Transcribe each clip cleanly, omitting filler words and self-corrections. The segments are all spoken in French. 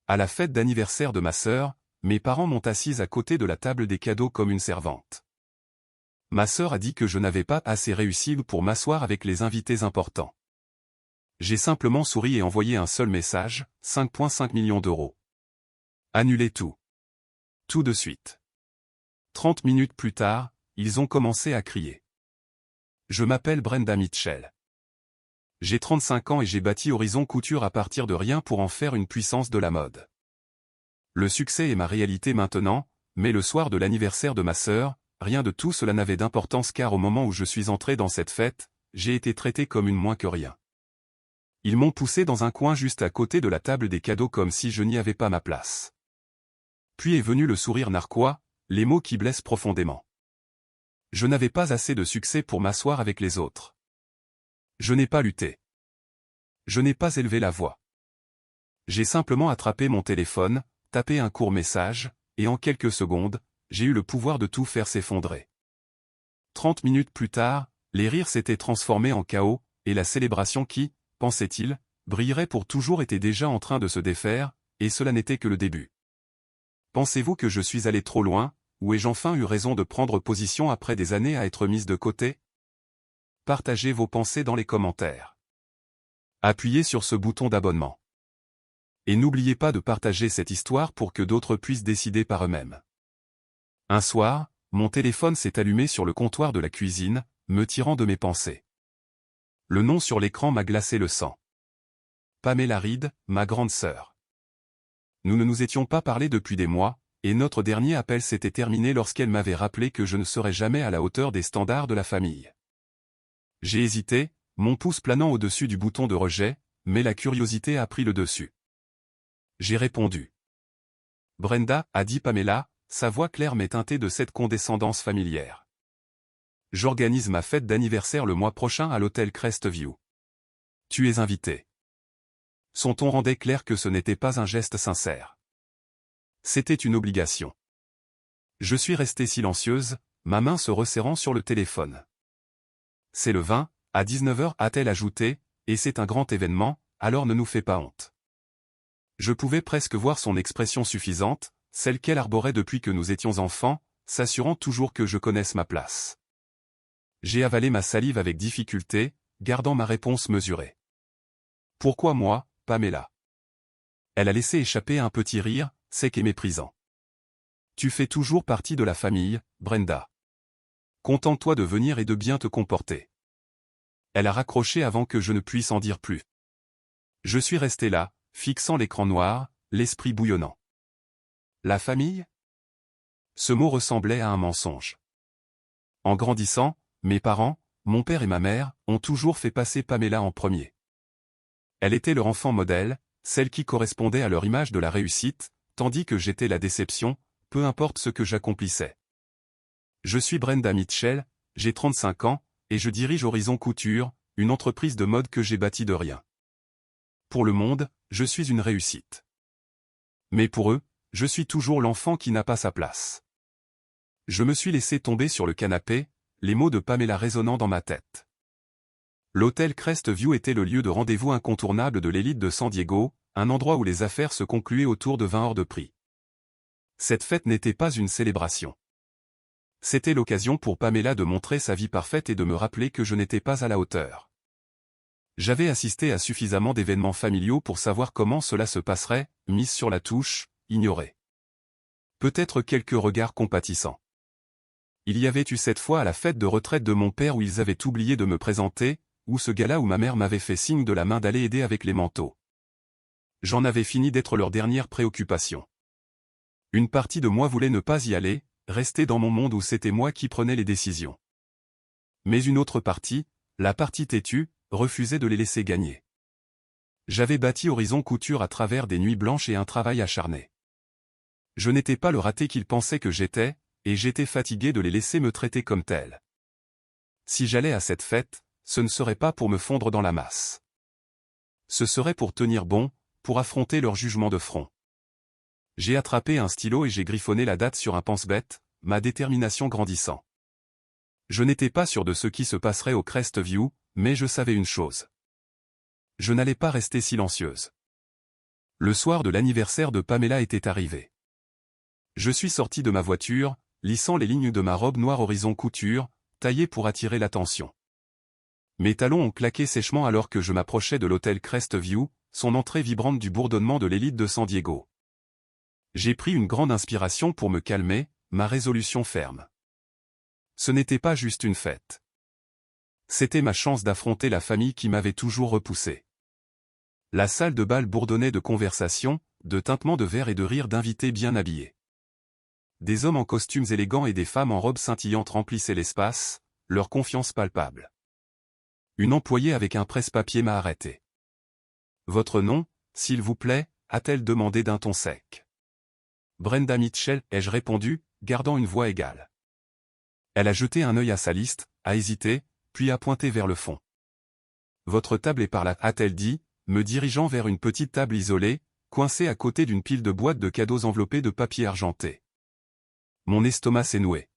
À la fête d'anniversaire de ma sœur, mes parents m'ont assise à côté de la table des cadeaux comme une servante. Ma sœur a dit que je n'avais pas assez réussi pour m'asseoir avec les invités importants. J'ai simplement souri et envoyé un seul message, 5,5 millions d'euros. Annulez tout. Tout de suite. 30 minutes plus tard, ils ont commencé à crier. Je m'appelle Brenda Mitchell. J'ai 35 ans et j'ai bâti Horizon Couture à partir de rien pour en faire une puissance de la mode. Le succès est ma réalité maintenant, mais le soir de l'anniversaire de ma sœur, rien de tout cela n'avait d'importance car au moment où je suis entré dans cette fête, j'ai été traité comme une moins que rien. Ils m'ont poussé dans un coin juste à côté de la table des cadeaux comme si je n'y avais pas ma place. Puis est venu le sourire narquois, les mots qui blessent profondément. Je n'avais pas assez de succès pour m'asseoir avec les autres. Je n'ai pas lutté. Je n'ai pas élevé la voix. J'ai simplement attrapé mon téléphone, tapé un court message, et en quelques secondes, j'ai eu le pouvoir de tout faire s'effondrer. 30 minutes plus tard, les rires s'étaient transformés en chaos, et la célébration qui, pensait-il, brillerait pour toujours était déjà en train de se défaire, et cela n'était que le début. Pensez-vous que je suis allé trop loin, ou ai-je enfin eu raison de prendre position après des années à être mise de côté? Partagez vos pensées dans les commentaires. Appuyez sur ce bouton d'abonnement. Et n'oubliez pas de partager cette histoire pour que d'autres puissent décider par eux-mêmes. Un soir, mon téléphone s'est allumé sur le comptoir de la cuisine, me tirant de mes pensées. Le nom sur l'écran m'a glacé le sang. Pamela Reed, ma grande sœur. Nous ne nous étions pas parlé depuis des mois, et notre dernier appel s'était terminé lorsqu'elle m'avait rappelé que je ne serais jamais à la hauteur des standards de la famille. J'ai hésité, mon pouce planant au-dessus du bouton de rejet, mais la curiosité a pris le dessus. J'ai répondu. Brenda, a dit Pamela, sa voix claire mais teintée de cette condescendance familière. J'organise ma fête d'anniversaire le mois prochain à l'hôtel Crestview. Tu es invité. Son ton rendait clair que ce n'était pas un geste sincère. C'était une obligation. Je suis restée silencieuse, ma main se resserrant sur le téléphone. C'est le 20, à 19h a-t-elle ajouté, et c'est un grand événement, alors ne nous fais pas honte. Je pouvais presque voir son expression suffisante, celle qu'elle arborait depuis que nous étions enfants, s'assurant toujours que je connaisse ma place. J'ai avalé ma salive avec difficulté, gardant ma réponse mesurée. Pourquoi moi, Pamela? Elle a laissé échapper un petit rire, sec et méprisant. Tu fais toujours partie de la famille, Brenda. Contente-toi de venir et de bien te comporter. Elle a raccroché avant que je ne puisse en dire plus. Je suis resté là, fixant l'écran noir, l'esprit bouillonnant. La famille? Ce mot ressemblait à un mensonge. En grandissant, mes parents, mon père et ma mère, ont toujours fait passer Pamela en premier. Elle était leur enfant modèle, celle qui correspondait à leur image de la réussite, tandis que j'étais la déception, peu importe ce que j'accomplissais. Je suis Brenda Mitchell, j'ai 35 ans, et je dirige Horizon Couture, une entreprise de mode que j'ai bâtie de rien. Pour le monde, je suis une réussite. Mais pour eux, je suis toujours l'enfant qui n'a pas sa place. Je me suis laissé tomber sur le canapé, les mots de Pamela résonnant dans ma tête. L'hôtel Crestview était le lieu de rendez-vous incontournable de l'élite de San Diego, un endroit où les affaires se concluaient autour de vin hors de prix. Cette fête n'était pas une célébration. C'était l'occasion pour Pamela de montrer sa vie parfaite et de me rappeler que je n'étais pas à la hauteur. J'avais assisté à suffisamment d'événements familiaux pour savoir comment cela se passerait, mise sur la touche, ignorée. Peut-être quelques regards compatissants. Il y avait eu cette fois à la fête de retraite de mon père où ils avaient oublié de me présenter, ou ce gala où ma mère m'avait fait signe de la main d'aller aider avec les manteaux. J'en avais fini d'être leur dernière préoccupation. Une partie de moi voulait ne pas y aller, rester dans mon monde où c'était moi qui prenais les décisions. Mais une autre partie, la partie têtue, refusait de les laisser gagner. J'avais bâti Horizon Couture à travers des nuits blanches et un travail acharné. Je n'étais pas le raté qu'ils pensaient que j'étais, et j'étais fatigué de les laisser me traiter comme tel. Si j'allais à cette fête, ce ne serait pas pour me fondre dans la masse. Ce serait pour tenir bon, pour affronter leur jugement de front. J'ai attrapé un stylo et j'ai griffonné la date sur un pense-bête, ma détermination grandissant. Je n'étais pas sûr de ce qui se passerait au Crestview, mais je savais une chose. Je n'allais pas rester silencieuse. Le soir de l'anniversaire de Pamela était arrivé. Je suis sorti de ma voiture, lissant les lignes de ma robe noire horizon couture, taillée pour attirer l'attention. Mes talons ont claqué sèchement alors que je m'approchais de l'hôtel Crestview, son entrée vibrante du bourdonnement de l'élite de San Diego. J'ai pris une grande inspiration pour me calmer, ma résolution ferme. Ce n'était pas juste une fête. C'était ma chance d'affronter la famille qui m'avait toujours repoussé. La salle de bal bourdonnait de conversations, de tintements de verre et de rires d'invités bien habillés. Des hommes en costumes élégants et des femmes en robes scintillantes remplissaient l'espace, leur confiance palpable. Une employée avec un presse-papier m'a arrêté. « Votre nom, s'il vous plaît » a-t-elle demandé d'un ton sec. « Brenda Mitchell » ai-je répondu, gardant une voix égale. Elle a jeté un œil à sa liste, a hésité, puis a pointé vers le fond. « Votre table est par là » a-t-elle dit, me dirigeant vers une petite table isolée, coincée à côté d'une pile de boîtes de cadeaux enveloppées de papier argenté. Mon estomac s'est noué.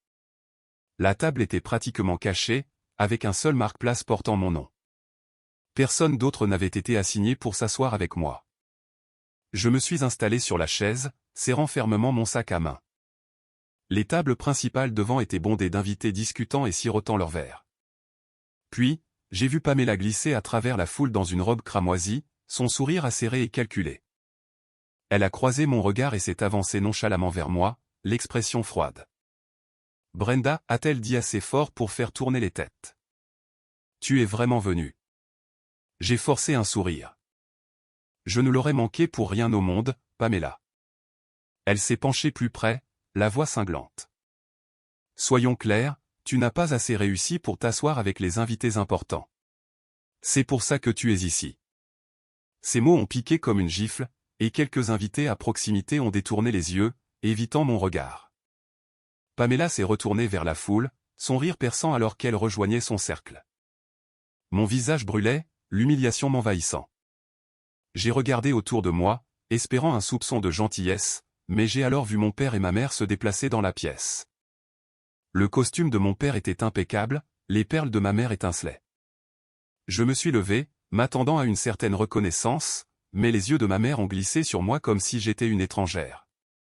La table était pratiquement cachée, avec un seul marque-place portant mon nom. Personne d'autre n'avait été assigné pour s'asseoir avec moi. Je me suis installé sur la chaise, serrant fermement mon sac à main. Les tables principales devant étaient bondées d'invités discutant et sirotant leur verre. Puis, j'ai vu Pamela glisser à travers la foule dans une robe cramoisie, son sourire acéré et calculé. Elle a croisé mon regard et s'est avancée nonchalamment vers moi, l'expression froide. « Brenda » a-t-elle dit assez fort pour faire tourner les têtes. « Tu es vraiment venue. » J'ai forcé un sourire. Je ne l'aurais manqué pour rien au monde, Pamela. Elle s'est penchée plus près, la voix cinglante. « Soyons clairs, tu n'as pas assez réussi pour t'asseoir avec les invités importants. C'est pour ça que tu es ici. » Ces mots ont piqué comme une gifle, et quelques invités à proximité ont détourné les yeux, évitant mon regard. Pamela s'est retournée vers la foule, son rire perçant alors qu'elle rejoignait son cercle. Mon visage brûlait, l'humiliation m'envahissant. J'ai regardé autour de moi, espérant un soupçon de gentillesse, mais j'ai alors vu mon père et ma mère se déplacer dans la pièce. Le costume de mon père était impeccable, les perles de ma mère étincelaient. Je me suis levé, m'attendant à une certaine reconnaissance, mais les yeux de ma mère ont glissé sur moi comme si j'étais une étrangère.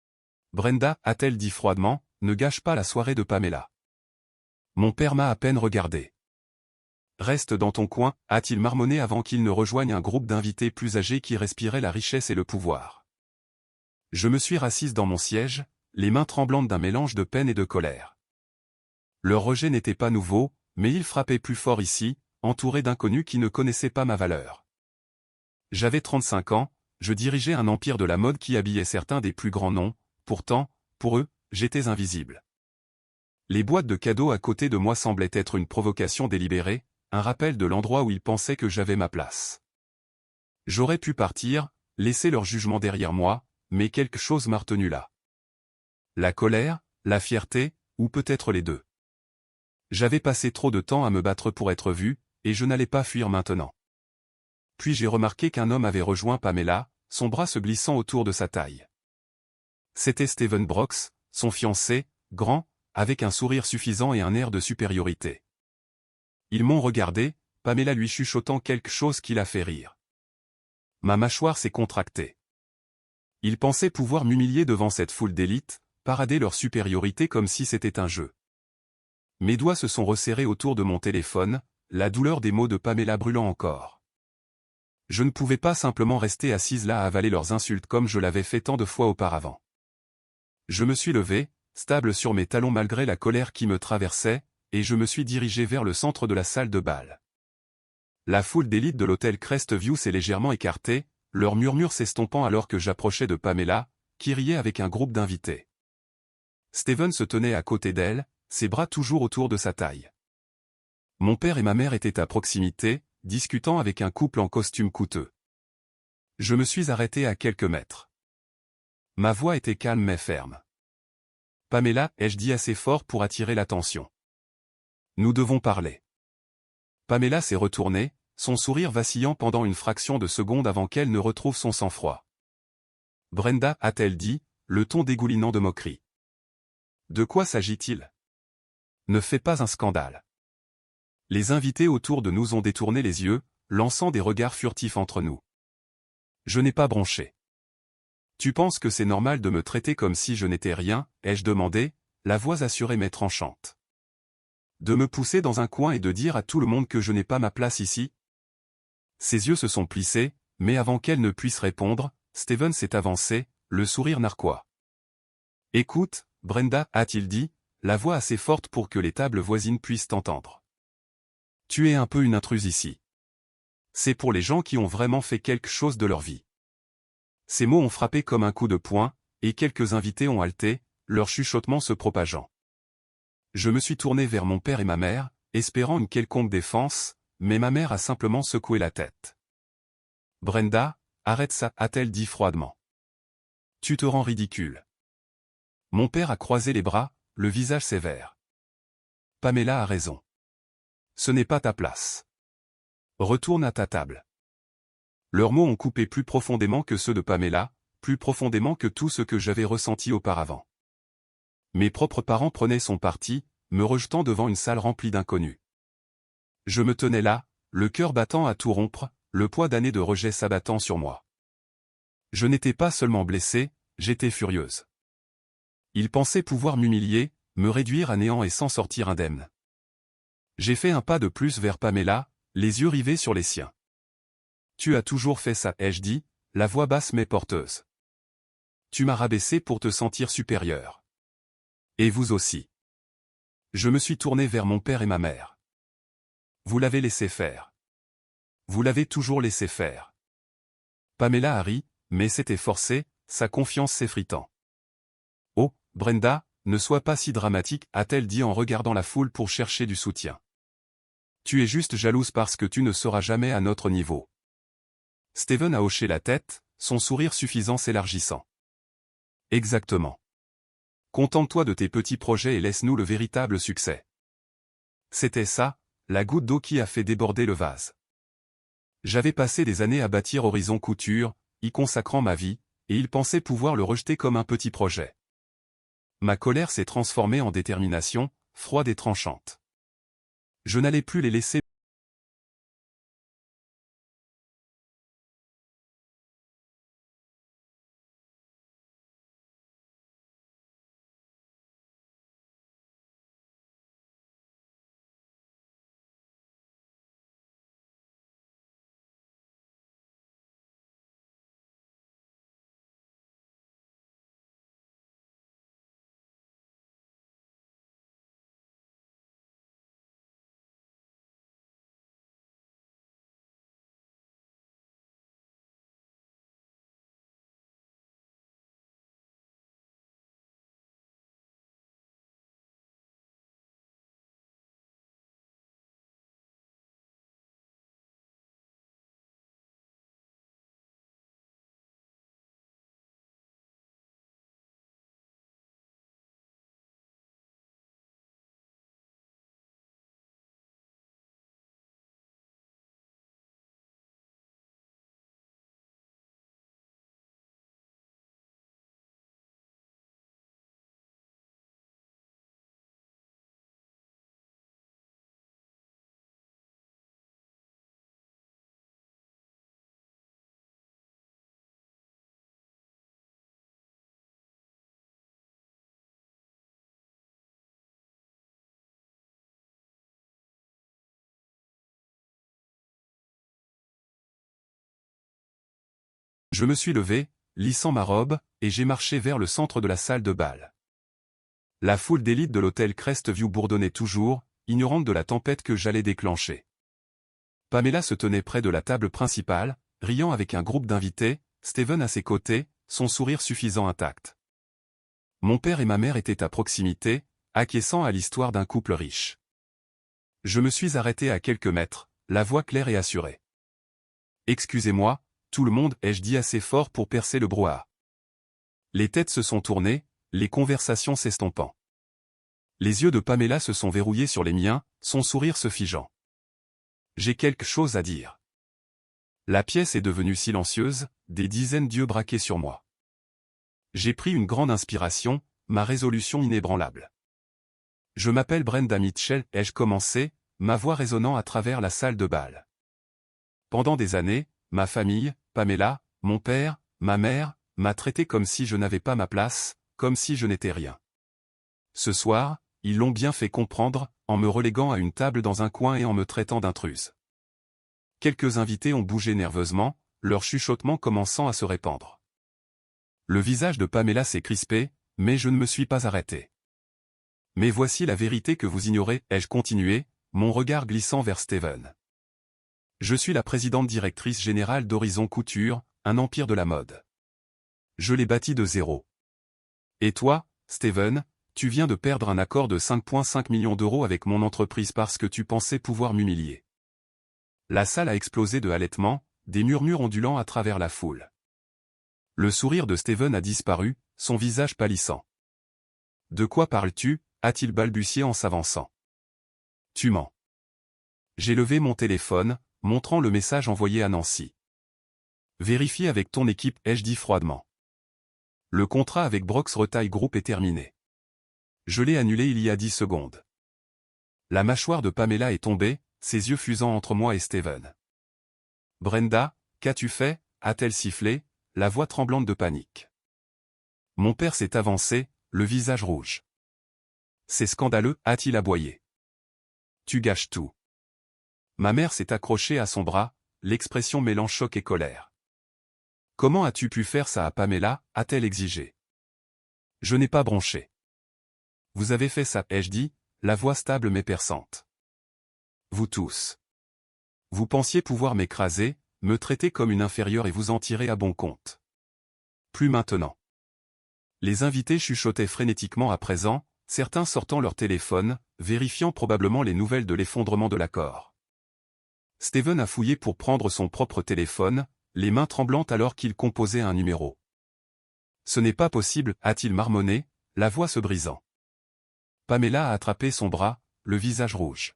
« Brenda » a-t-elle dit froidement, ne gâche pas la soirée de Pamela. Mon père m'a à peine regardé. « Reste dans ton coin » a-t-il marmonné avant qu'il ne rejoigne un groupe d'invités plus âgés qui respiraient la richesse et le pouvoir. Je me suis rassise dans mon siège, les mains tremblantes d'un mélange de peine et de colère. Leur rejet n'était pas nouveau, mais il frappait plus fort ici, entouré d'inconnus qui ne connaissaient pas ma valeur. J'avais 35 ans, je dirigeais un empire de la mode qui habillait certains des plus grands noms, pourtant, pour eux, j'étais invisible. Les boîtes de cadeaux à côté de moi semblaient être une provocation délibérée, un rappel de l'endroit où ils pensaient que j'avais ma place. J'aurais pu partir, laisser leur jugement derrière moi, mais quelque chose m'a retenu là. La colère, la fierté, ou peut-être les deux. J'avais passé trop de temps à me battre pour être vu, et je n'allais pas fuir maintenant. Puis j'ai remarqué qu'un homme avait rejoint Pamela, son bras se glissant autour de sa taille. C'était Steven Brooks, son fiancé, grand, avec un sourire suffisant et un air de supériorité. Ils m'ont regardé, Pamela lui chuchotant quelque chose qui l'a fait rire. Ma mâchoire s'est contractée. Ils pensaient pouvoir m'humilier devant cette foule d'élite, parader leur supériorité comme si c'était un jeu. Mes doigts se sont resserrés autour de mon téléphone, la douleur des mots de Pamela brûlant encore. Je ne pouvais pas simplement rester assise là à avaler leurs insultes comme je l'avais fait tant de fois auparavant. Je me suis levé, stable sur mes talons malgré la colère qui me traversait, et je me suis dirigé vers le centre de la salle de bal. La foule d'élite de l'hôtel Crestview s'est légèrement écartée, leurs murmures s'estompant alors que j'approchais de Pamela, qui riait avec un groupe d'invités. Steven se tenait à côté d'elle, ses bras toujours autour de sa taille. Mon père et ma mère étaient à proximité, discutant avec un couple en costume coûteux. Je me suis arrêté à quelques mètres. Ma voix était calme mais ferme. « Pamela » ai-je dit assez fort pour attirer l'attention. « Nous devons parler. » Pamela s'est retournée, son sourire vacillant pendant une fraction de seconde avant qu'elle ne retrouve son sang-froid. « Brenda » a-t-elle dit, le ton dégoulinant de moquerie. « De quoi s'agit-il ? Ne fais pas un scandale. » Les invités autour de nous ont détourné les yeux, lançant des regards furtifs entre nous. Je n'ai pas bronché. Tu penses que c'est normal de me traiter comme si je n'étais rien, ai-je demandé, la voix assurée mais tranchante. De me pousser dans un coin et de dire à tout le monde que je n'ai pas ma place ici? Ses yeux se sont plissés, mais avant qu'elle ne puisse répondre, Steven s'est avancé, le sourire narquois. Écoute, Brenda, a-t-il dit, la voix assez forte pour que les tables voisines puissent t'entendre. Tu es un peu une intruse ici. C'est pour les gens qui ont vraiment fait quelque chose de leur vie. Ces mots ont frappé comme un coup de poing, et quelques invités ont halté, leur chuchotement se propageant. Je me suis tourné vers mon père et ma mère, espérant une quelconque défense, mais ma mère a simplement secoué la tête. Brenda, arrête ça, a-t-elle dit froidement. Tu te rends ridicule. Mon père a croisé les bras, le visage sévère. Pamela a raison. Ce n'est pas ta place. Retourne à ta table. Leurs mots ont coupé plus profondément que ceux de Pamela, plus profondément que tout ce que j'avais ressenti auparavant. Mes propres parents prenaient son parti, me rejetant devant une salle remplie d'inconnus. Je me tenais là, le cœur battant à tout rompre, le poids d'années de rejet s'abattant sur moi. Je n'étais pas seulement blessée, j'étais furieuse. Ils pensaient pouvoir m'humilier, me réduire à néant et s'en sortir indemne. J'ai fait un pas de plus vers Pamela, les yeux rivés sur les siens. Tu as toujours fait ça, ai-je dit, la voix basse mais porteuse. Tu m'as rabaissé pour te sentir supérieure. Et vous aussi. Je me suis tourné vers mon père et ma mère. Vous l'avez laissé faire. Vous l'avez toujours laissé faire. Pamela a ri, mais c'était forcé, sa confiance s'effritant. Oh, Brenda, ne sois pas si dramatique, a-t-elle dit en regardant la foule pour chercher du soutien. Tu es juste jalouse parce que tu ne seras jamais à notre niveau. Steven a hoché la tête, son sourire suffisant s'élargissant. Exactement. Contente-toi de tes petits projets et laisse-nous le véritable succès. C'était ça, la goutte d'eau qui a fait déborder le vase. J'avais passé des années à bâtir Horizon Couture, y consacrant ma vie, et ils pensaient pouvoir le rejeter comme un petit projet. Ma colère s'est transformée en détermination, froide et tranchante. Je n'allais plus les laisser. Je me suis levé, lissant ma robe, et j'ai marché vers le centre de la salle de bal. La foule d'élite de l'hôtel Crestview bourdonnait toujours, ignorante de la tempête que j'allais déclencher. Pamela se tenait près de la table principale, riant avec un groupe d'invités, Steven à ses côtés, son sourire suffisant intact. Mon père et ma mère étaient à proximité, acquiesçant à l'histoire d'un couple riche. Je me suis arrêté à quelques mètres, la voix claire et assurée. Excusez-moi, tout le monde, ai-je dit assez fort pour percer le brouhaha. Les têtes se sont tournées, les conversations s'estompant. Les yeux de Pamela se sont verrouillés sur les miens, son sourire se figeant. J'ai quelque chose à dire. La pièce est devenue silencieuse, des dizaines d'yeux braqués sur moi. J'ai pris une grande inspiration, ma résolution inébranlable. Je m'appelle Brenda Mitchell, ai-je commencé, ma voix résonnant à travers la salle de bal. Pendant des années, ma famille, Pamela, mon père, ma mère, m'a traité comme si je n'avais pas ma place, comme si je n'étais rien. Ce soir, ils l'ont bien fait comprendre, en me reléguant à une table dans un coin et en me traitant d'intruse. Quelques invités ont bougé nerveusement, leur chuchotement commençant à se répandre. Le visage de Pamela s'est crispé, mais je ne me suis pas arrêté. Mais voici la vérité que vous ignorez, ai-je continué, mon regard glissant vers Steven. Je suis la présidente directrice générale d'Horizon Couture, un empire de la mode. Je l'ai bâti de zéro. Et toi, Steven, tu viens de perdre un accord de 5,5 millions d'euros avec mon entreprise parce que tu pensais pouvoir m'humilier. La salle a explosé de halètements, des murmures ondulants à travers la foule. Le sourire de Steven a disparu, son visage pâlissant. « De quoi parles-tu » a-t-il balbutié en s'avançant. « Tu mens. » J'ai levé mon téléphone, montrant le message envoyé à Nancy. « Vérifie avec ton équipe, ai-je dit froidement. Le contrat avec Brox Retail Group est terminé. Je l'ai annulé il y a 10 secondes. » La mâchoire de Pamela est tombée, ses yeux fusant entre moi et Steven. « Brenda, qu'as-tu fait » a-t-elle sifflé, la voix tremblante de panique. Mon père s'est avancé, le visage rouge. « C'est scandaleux » a-t-il aboyé. « Tu gâches tout. » Ma mère s'est accrochée à son bras, l'expression mêlant choc et colère. « Comment as-tu pu faire ça à Pamela » a-t-elle exigé. « Je n'ai pas bronché. »« Vous avez fait ça » ai-je dit, la voix stable mais perçante. « Vous tous. Vous pensiez pouvoir m'écraser, me traiter comme une inférieure et vous en tirer à bon compte. Plus maintenant. » Les invités chuchotaient frénétiquement à présent, certains sortant leur téléphone, vérifiant probablement les nouvelles de l'effondrement de l'accord. Steven a fouillé pour prendre son propre téléphone, les mains tremblantes alors qu'il composait un numéro. « Ce n'est pas possible » a-t-il marmonné, la voix se brisant. Pamela a attrapé son bras, le visage rouge.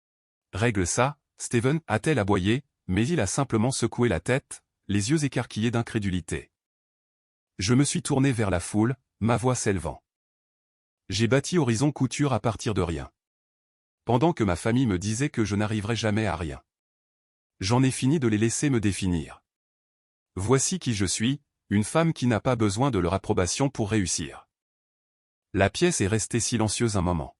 « Règle ça, Steven » a-t-elle aboyé, mais il a simplement secoué la tête, les yeux écarquillés d'incrédulité. Je me suis tourné vers la foule, ma voix s'élevant. J'ai bâti Horizon Couture à partir de rien. Pendant que ma famille me disait que je n'arriverais jamais à rien. J'en ai fini de les laisser me définir. Voici qui je suis, une femme qui n'a pas besoin de leur approbation pour réussir. La pièce est restée silencieuse un moment.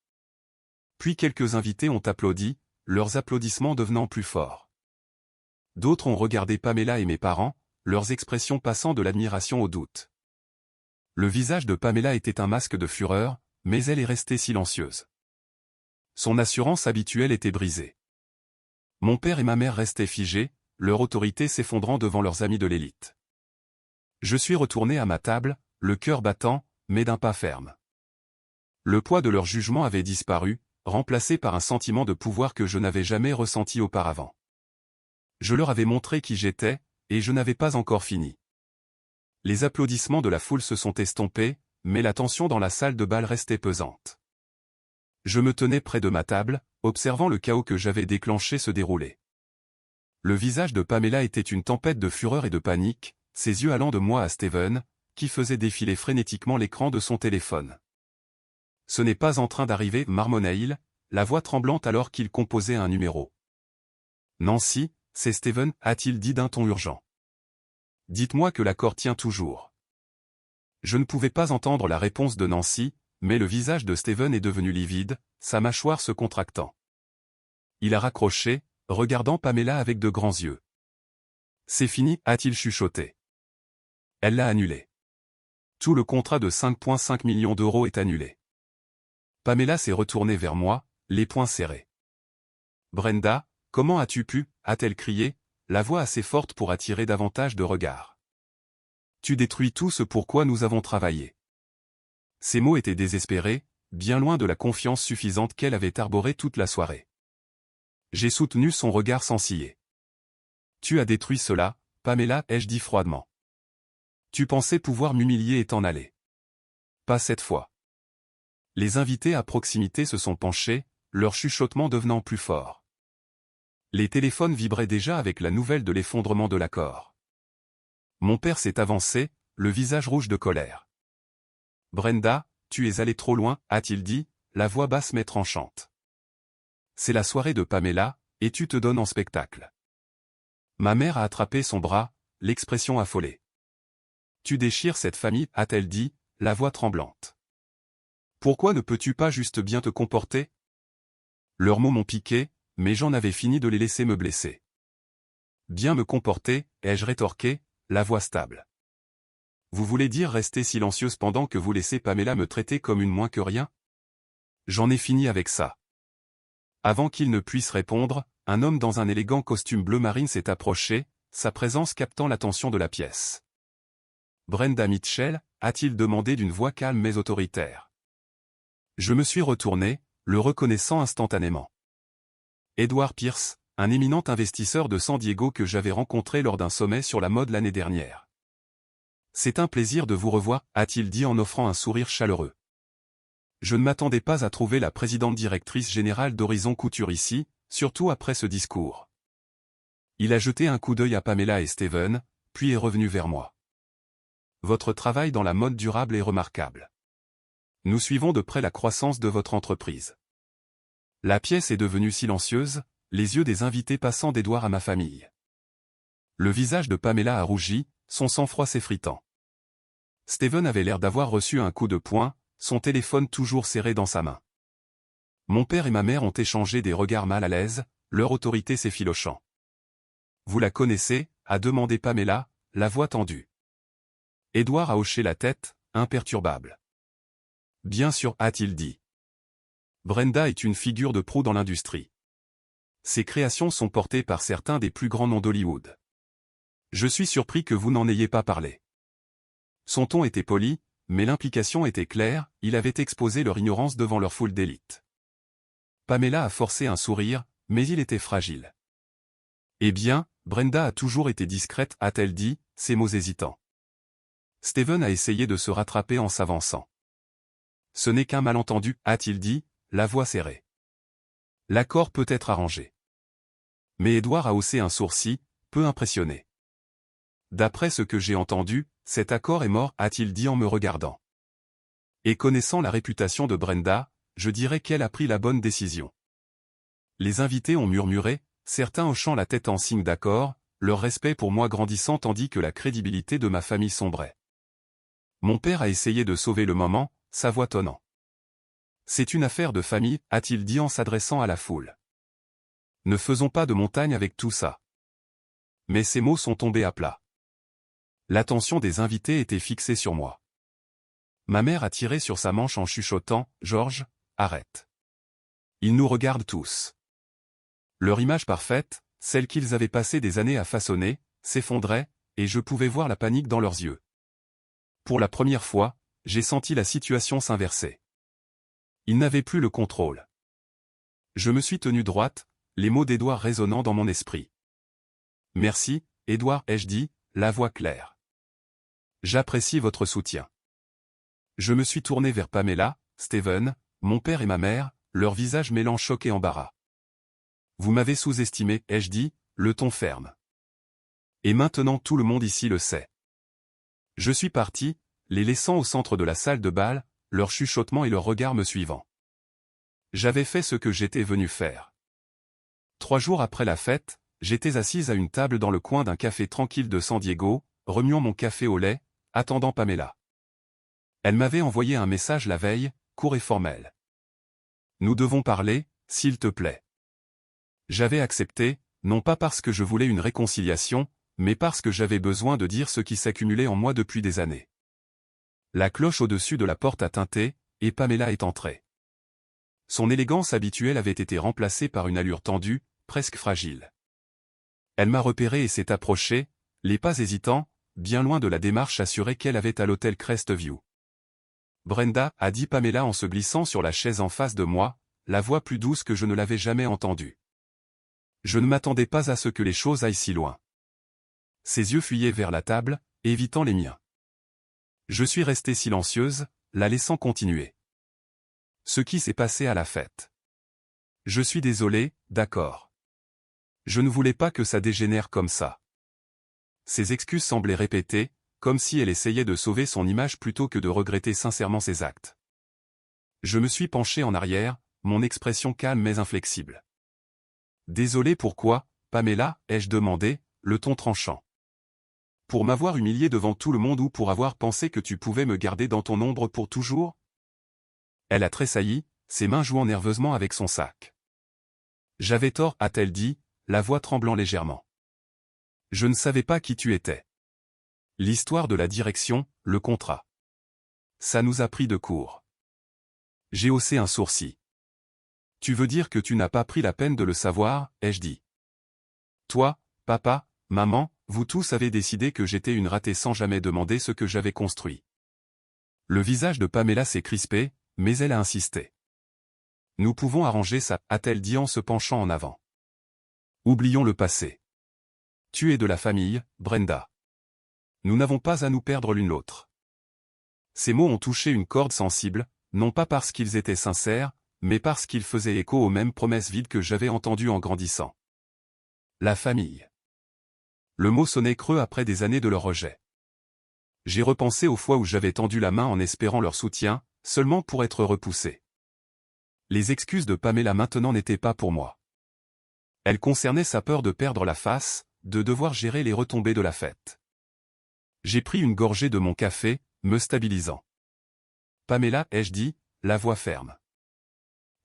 Puis quelques invités ont applaudi, leurs applaudissements devenant plus forts. D'autres ont regardé Pamela et mes parents, leurs expressions passant de l'admiration au doute. Le visage de Pamela était un masque de fureur, mais elle est restée silencieuse. Son assurance habituelle était brisée. Mon père et ma mère restaient figés, leur autorité s'effondrant devant leurs amis de l'élite. Je suis retourné à ma table, le cœur battant, mais d'un pas ferme. Le poids de leur jugement avait disparu, remplacé par un sentiment de pouvoir que je n'avais jamais ressenti auparavant. Je leur avais montré qui j'étais, et je n'avais pas encore fini. Les applaudissements de la foule se sont estompés, mais la tension dans la salle de bal restait pesante. Je me tenais près de ma table, observant le chaos que j'avais déclenché se dérouler. Le visage de Pamela était une tempête de fureur et de panique, ses yeux allant de moi à Steven, qui faisait défiler frénétiquement l'écran de son téléphone. « Ce n'est pas en train d'arriver » marmonna-t-il, la voix tremblante alors qu'il composait un numéro. « Nancy, c'est Steven » a-t-il dit d'un ton urgent. « Dites-moi que l'accord tient toujours. » Je ne pouvais pas entendre la réponse de Nancy, mais le visage de Steven est devenu livide, sa mâchoire se contractant. Il a raccroché, regardant Pamela avec de grands yeux. « C'est fini » a-t-il chuchoté. Elle l'a annulé. Tout le contrat de 5,5 millions d'euros est annulé. Pamela s'est retournée vers moi, les poings serrés. « Brenda, comment as-tu pu » a-t-elle crié, la voix assez forte pour attirer davantage de regards. « Tu détruis tout ce pour quoi nous avons travaillé. » Ces mots étaient désespérés, bien loin de la confiance suffisante qu'elle avait arborée toute la soirée. J'ai soutenu son regard sans ciller. « Tu as détruit cela, Pamela » ai-je dit froidement. « Tu pensais pouvoir m'humilier et t'en aller. Pas cette fois. » Les invités à proximité se sont penchés, leur chuchotement devenant plus fort. Les téléphones vibraient déjà avec la nouvelle de l'effondrement de l'accord. Mon père s'est avancé, le visage rouge de colère. « Brenda, tu es allée trop loin » a-t-il dit, la voix basse mais tranchante. « C'est la soirée de Pamela, et tu te donnes en spectacle. » Ma mère a attrapé son bras, l'expression affolée. Tu déchires cette famille, a-t-elle dit, la voix tremblante. Pourquoi ne peux-tu pas juste bien te comporter? Leurs mots m'ont piqué, mais j'en avais fini de les laisser me blesser. Bien me comporter, ai-je rétorqué, la voix stable. Vous voulez dire rester silencieuse pendant que vous laissez Pamela me traiter comme une moins que rien? J'en ai fini avec ça. Avant qu'il ne puisse répondre, un homme dans un élégant costume bleu marine s'est approché, sa présence captant l'attention de la pièce. Brenda Mitchell, a-t-il demandé d'une voix calme mais autoritaire. Je me suis retourné, le reconnaissant instantanément. Edward Pierce, un éminent investisseur de San Diego que j'avais rencontré lors d'un sommet sur la mode l'année dernière. C'est un plaisir de vous revoir, a-t-il dit en offrant un sourire chaleureux. Je ne m'attendais pas à trouver la présidente directrice générale d'Horizon Couture ici, surtout après ce discours. Il a jeté un coup d'œil à Pamela et Steven, puis est revenu vers moi. Votre travail dans la mode durable est remarquable. Nous suivons de près la croissance de votre entreprise. La pièce est devenue silencieuse, les yeux des invités passant d'Edward à ma famille. Le visage de Pamela a rougi, son sang-froid s'effritant. Steven avait l'air d'avoir reçu un coup de poing, son téléphone toujours serré dans sa main. Mon père et ma mère ont échangé des regards mal à l'aise, leur autorité s'effilochant. Vous la connaissez, a demandé Pamela, la voix tendue. Edward a hoché la tête, imperturbable. Bien sûr, a-t-il dit. Brenda est une figure de proue dans l'industrie. Ses créations sont portées par certains des plus grands noms d'Hollywood. Je suis surpris que vous n'en ayez pas parlé. Son ton était poli, mais l'implication était claire, il avait exposé leur ignorance devant leur foule d'élite. Pamela a forcé un sourire, mais il était fragile. Eh bien, Brenda a toujours été discrète, a-t-elle dit, ses mots hésitants. Steven a essayé de se rattraper en s'avançant. Ce n'est qu'un malentendu, a-t-il dit, la voix serrée. L'accord peut être arrangé. Mais Edward a haussé un sourcil, peu impressionné. D'après ce que j'ai entendu, cet accord est mort, a-t-il dit en me regardant. Et connaissant la réputation de Brenda, je dirais qu'elle a pris la bonne décision. Les invités ont murmuré, certains hochant la tête en signe d'accord, leur respect pour moi grandissant tandis que la crédibilité de ma famille sombrait. Mon père a essayé de sauver le moment, sa voix tonnant. C'est une affaire de famille, a-t-il dit en s'adressant à la foule. Ne faisons pas de montagne avec tout ça. Mais ces mots sont tombés à plat. L'attention des invités était fixée sur moi. Ma mère a tiré sur sa manche en chuchotant, « George, arrête. » Ils nous regardent tous. Leur image parfaite, celle qu'ils avaient passé des années à façonner, s'effondrait, et je pouvais voir la panique dans leurs yeux. Pour la première fois, j'ai senti la situation s'inverser. Ils n'avaient plus le contrôle. Je me suis tenu droite, les mots d'Edward résonnant dans mon esprit. Merci, Edward, ai-je dit, la voix claire. J'apprécie votre soutien. Je me suis tourné vers Pamela, Steven, mon père et ma mère, leur visage mêlant choc et embarras. Vous m'avez sous-estimé, ai-je dit, le ton ferme. Et maintenant tout le monde ici le sait. Je suis parti, les laissant au centre de la salle de bal, leurs chuchotements et leurs regards me suivant. J'avais fait ce que j'étais venu faire. 3 jours après la fête, j'étais assise à une table dans le coin d'un café tranquille de San Diego, remuant mon café au lait, attendant Pamela. Elle m'avait envoyé un message la veille, court et formel. Nous devons parler, s'il te plaît. J'avais accepté, non pas parce que je voulais une réconciliation, mais parce que j'avais besoin de dire ce qui s'accumulait en moi depuis des années. La cloche au-dessus de la porte a tinté, et Pamela est entrée. Son élégance habituelle avait été remplacée par une allure tendue, presque fragile. Elle m'a repéré et s'est approchée, les pas hésitants, bien loin de la démarche assurée qu'elle avait à l'hôtel Crestview. Brenda, a dit Pamela en se glissant sur la chaise en face de moi, la voix plus douce que je ne l'avais jamais entendue. Je ne m'attendais pas à ce que les choses aillent si loin. Ses yeux fuyaient vers la table, évitant les miens. Je suis restée silencieuse, la laissant continuer. Ce qui s'est passé à la fête. Je suis désolé, d'accord. Je ne voulais pas que ça dégénère comme ça. Ses excuses semblaient répétées, comme si elle essayait de sauver son image plutôt que de regretter sincèrement ses actes. Je me suis penché en arrière, mon expression calme mais inflexible. Désolé pourquoi, Pamela, ai-je demandé, le ton tranchant. Pour m'avoir humilié devant tout le monde ou pour avoir pensé que tu pouvais me garder dans ton ombre pour toujours? Elle a tressailli, ses mains jouant nerveusement avec son sac. J'avais tort, a-t-elle dit, la voix tremblant légèrement. Je ne savais pas qui tu étais. L'histoire de la direction, le contrat. Ça nous a pris de court. J'ai haussé un sourcil. Tu veux dire que tu n'as pas pris la peine de le savoir, ai-je dit. Toi, papa, maman, vous tous avez décidé que j'étais une ratée sans jamais demander ce que j'avais construit. Le visage de Pamela s'est crispé, mais elle a insisté. Nous pouvons arranger ça, a-t-elle dit en se penchant en avant. Oublions le passé. Tu es de la famille, Brenda. Nous n'avons pas à nous perdre l'une l'autre. Ces mots ont touché une corde sensible, non pas parce qu'ils étaient sincères, mais parce qu'ils faisaient écho aux mêmes promesses vides que j'avais entendues en grandissant. La famille. Le mot sonnait creux après des années de leur rejet. J'ai repensé aux fois où j'avais tendu la main en espérant leur soutien, seulement pour être repoussé. Les excuses de Pamela maintenant n'étaient pas pour moi. Elles concernaient sa peur de perdre la face, de devoir gérer les retombées de la fête. J'ai pris une gorgée de mon café, me stabilisant. Pamela, ai-je dit, la voix ferme.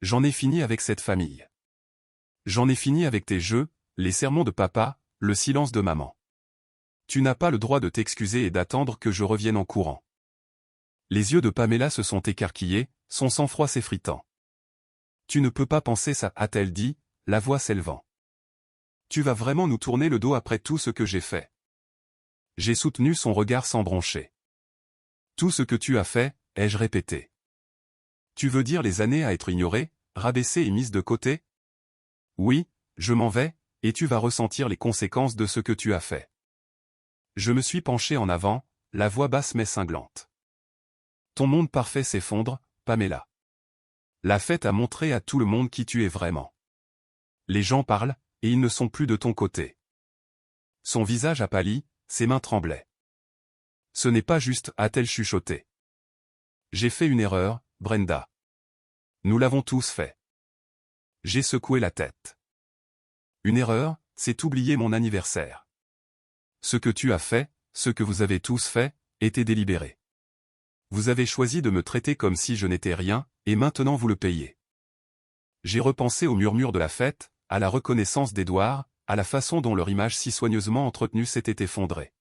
J'en ai fini avec cette famille. J'en ai fini avec tes jeux, les sermons de papa, le silence de maman. Tu n'as pas le droit de t'excuser et d'attendre que je revienne en courant. Les yeux de Pamela se sont écarquillés, son sang-froid s'effritant. Tu ne peux pas penser ça, a-t-elle dit, la voix s'élevant. Tu vas vraiment nous tourner le dos après tout ce que j'ai fait. J'ai soutenu son regard sans broncher. Tout ce que tu as fait, ai-je répété. Tu veux dire les années à être ignorées, rabaissées et mises de côté? Oui, je m'en vais, et tu vas ressentir les conséquences de ce que tu as fait. Je me suis penché en avant, la voix basse mais cinglante. Ton monde parfait s'effondre, Pamela. La fête a montré à tout le monde qui tu es vraiment. Les gens parlent, et ils ne sont plus de ton côté. Son visage a pâli, ses mains tremblaient. Ce n'est pas juste, a-t-elle chuchoté. J'ai fait une erreur, Brenda. Nous l'avons tous fait. J'ai secoué la tête. Une erreur, c'est oublier mon anniversaire. Ce que tu as fait, ce que vous avez tous fait, était délibéré. Vous avez choisi de me traiter comme si je n'étais rien, et maintenant vous le payez. J'ai repensé aux murmures de la fête, à la reconnaissance d'Edouard, à la façon dont leur image si soigneusement entretenue s'était effondrée.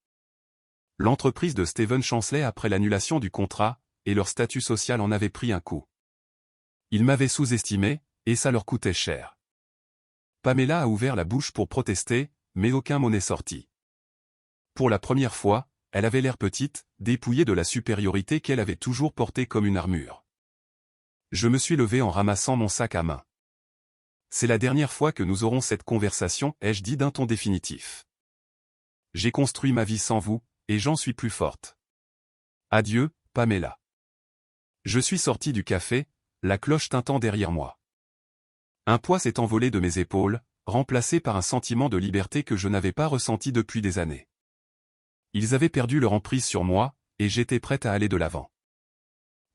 L'entreprise de Steven chancelait après l'annulation du contrat, et leur statut social en avait pris un coup. Ils m'avaient sous-estimé, et ça leur coûtait cher. Pamela a ouvert la bouche pour protester, mais aucun mot n'est sorti. Pour la première fois, elle avait l'air petite, dépouillée de la supériorité qu'elle avait toujours portée comme une armure. Je me suis levé en ramassant mon sac à main. C'est la dernière fois que nous aurons cette conversation, ai-je dit d'un ton définitif. J'ai construit ma vie sans vous, et j'en suis plus forte. Adieu, Pamela. Je suis sorti du café, la cloche tintant derrière moi. Un poids s'est envolé de mes épaules, remplacé par un sentiment de liberté que je n'avais pas ressenti depuis des années. Ils avaient perdu leur emprise sur moi, et j'étais prête à aller de l'avant.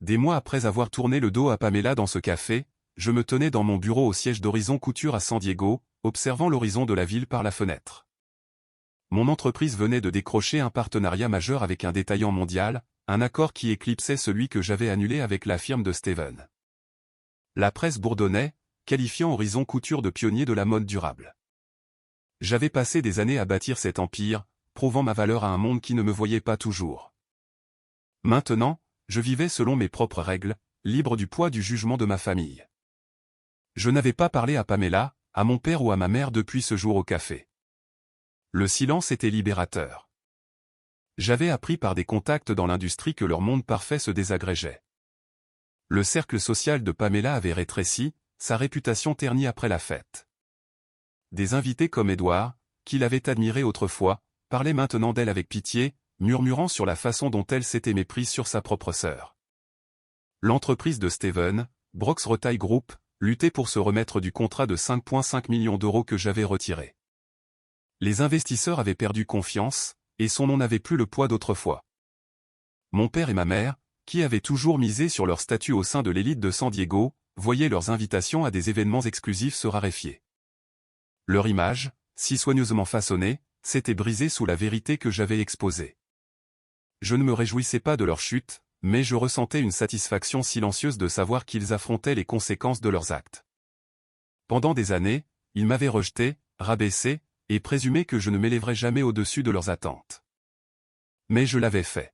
Des mois après avoir tourné le dos à Pamela dans ce café, je me tenais dans mon bureau au siège d'Horizon Couture à San Diego, observant l'horizon de la ville par la fenêtre. Mon entreprise venait de décrocher un partenariat majeur avec un détaillant mondial, un accord qui éclipsait celui que j'avais annulé avec la firme de Steven. La presse bourdonnait, qualifiant Horizon Couture de pionnier de la mode durable. J'avais passé des années à bâtir cet empire, prouvant ma valeur à un monde qui ne me voyait pas toujours. Maintenant, je vivais selon mes propres règles, libre du poids du jugement de ma famille. Je n'avais pas parlé à Pamela, à mon père ou à ma mère depuis ce jour au café. Le silence était libérateur. J'avais appris par des contacts dans l'industrie que leur monde parfait se désagrégeait. Le cercle social de Pamela avait rétréci, sa réputation ternie après la fête. Des invités comme Edouard, qui l'avaient admirée autrefois, parlaient maintenant d'elle avec pitié, murmurant sur la façon dont elle s'était méprise sur sa propre sœur. L'entreprise de Steven, Brox Retail Group, luttait pour se remettre du contrat de 5,5 millions d'euros que j'avais retiré. Les investisseurs avaient perdu confiance, et son nom n'avait plus le poids d'autrefois. Mon père et ma mère, qui avaient toujours misé sur leur statut au sein de l'élite de San Diego, voyaient leurs invitations à des événements exclusifs se raréfier. Leur image, si soigneusement façonnée, s'étaient brisés sous la vérité que j'avais exposée. Je ne me réjouissais pas de leur chute, mais je ressentais une satisfaction silencieuse de savoir qu'ils affrontaient les conséquences de leurs actes. Pendant des années, ils m'avaient rejeté, rabaissé, et présumé que je ne m'élèverais jamais au-dessus de leurs attentes. Mais je l'avais fait.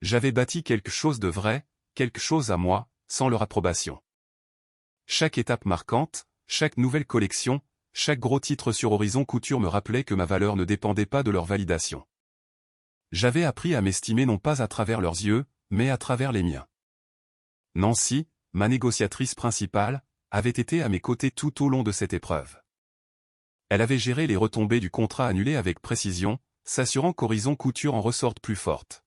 J'avais bâti quelque chose de vrai, quelque chose à moi, sans leur approbation. Chaque étape marquante, chaque nouvelle collection, chaque gros titre sur Horizon Couture me rappelait que ma valeur ne dépendait pas de leur validation. J'avais appris à m'estimer non pas à travers leurs yeux, mais à travers les miens. Nancy, ma négociatrice principale, avait été à mes côtés tout au long de cette épreuve. Elle avait géré les retombées du contrat annulé avec précision, s'assurant qu'Horizon Couture en ressorte plus forte.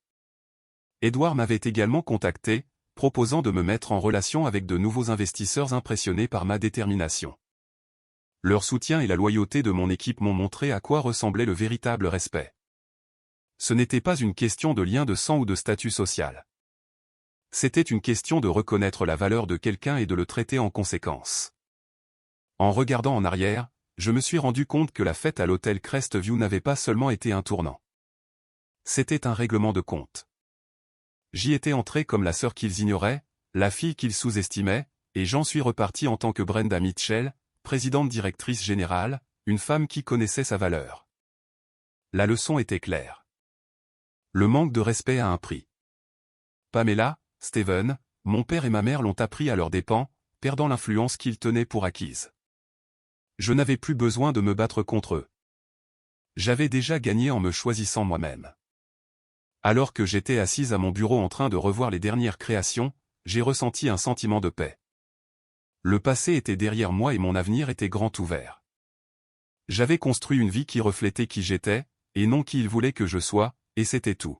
Édouard m'avait également contacté, proposant de me mettre en relation avec de nouveaux investisseurs impressionnés par ma détermination. Leur soutien et la loyauté de mon équipe m'ont montré à quoi ressemblait le véritable respect. Ce n'était pas une question de lien de sang ou de statut social. C'était une question de reconnaître la valeur de quelqu'un et de le traiter en conséquence. En regardant en arrière, je me suis rendu compte que la fête à l'hôtel Crestview n'avait pas seulement été un tournant. C'était un règlement de compte. J'y étais entré comme la sœur qu'ils ignoraient, la fille qu'ils sous-estimaient, et j'en suis reparti en tant que Brenda Mitchell, présidente directrice générale, une femme qui connaissait sa valeur. La leçon était claire. Le manque de respect a un prix. Pamela, Steven, mon père et ma mère l'ont appris à leurs dépens, perdant l'influence qu'ils tenaient pour acquise. Je n'avais plus besoin de me battre contre eux. J'avais déjà gagné en me choisissant moi-même. Alors que j'étais assise à mon bureau en train de revoir les dernières créations, j'ai ressenti un sentiment de paix. Le passé était derrière moi et mon avenir était grand ouvert. J'avais construit une vie qui reflétait qui j'étais, et non qui ils voulaient que je sois, et c'était tout.